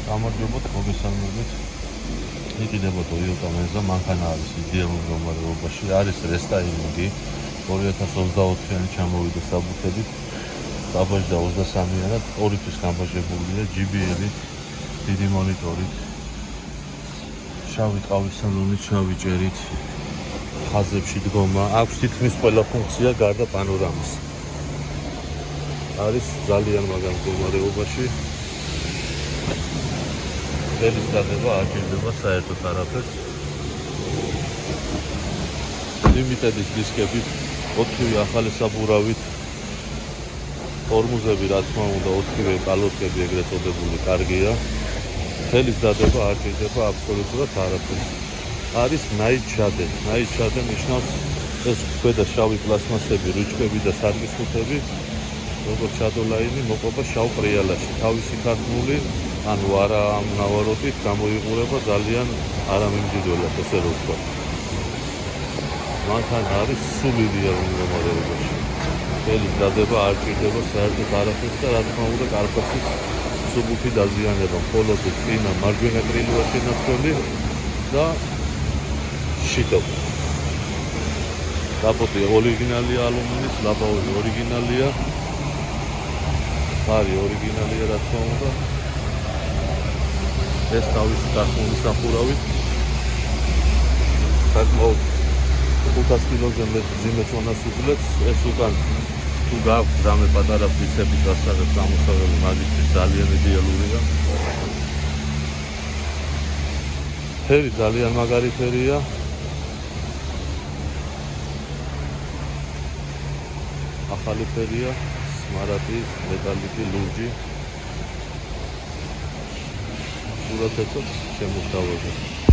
გამარჯობათ, მოგესალმებით. იყიდება Toyota Menza, მანქანა არის იდეალურ მდგომარეობაში, არის რესტაილინგი, 2024-იანი ჩამოვიდა საბუთებით, გაბაჟდა 23-იანად, ორი თვის გაბაჟებულია, JBL-ით, დიდი მონიტორით, შავი ყავის სალონით, შავი ჭერით, ხაზებში დგომა, აქვს თითქმის ყველა ფუნქცია გარდა პანორამის. არის ძალიან მაგარ მდგომარეობაში. ელის დადება არ ჭირდება საერთოდ არაფერს. ლიმიტედის დისკებით, 4 ახალი საბურავით, ფორმუზები რა თქმა უნდა 4-ვე კალოთები ეგრეთ წოდებული კარგია. ელის დადება არ ჭირდება აბსოლუტურად არაფერს. არის night shade ნიშნავს ეს ქვედა შავი პლასმასები, რუჩქები და სარკის ხუთები, როგორც შადოლაინი მოყვება შავ პრიალაში. თავისი ქართული ანუ არა ამნავარობით გამოიყურება ძალიან არამიმდიდველად, ესე რომ ვთქვა. მანქანა არის სულ იდეალურ მდგომარეობაში. ელის დადება არ ჭირდება საერთოდ არაფერს და რა თქმა უნდა კარპასის სუბუქი დაზიანება, მხოლოდ წინა მარჯვენა გრილი შენაცვლელი და შიტობა. კაპოტი ორიგინალია ალუმინის, ლაბაური ორიგინალია, ფარი ორიგინალია რა თქმა უნდა. ეს თავისი გასული სახურავით საკმაოდ 500 კილოზე მეტ ზიმეს უნას უძლებს. ეს უკან თუ გააქვს რამე პატარა ფიცები გასაღებ გამოსავალი მაგისტრის ძალიან იდეალურია. ფერი ძალიან მაგარი ფერია. ახალი ფერია, სმარადი, მეტალიკი, ლურჯი. სურათებსაც შემოთავაზებ.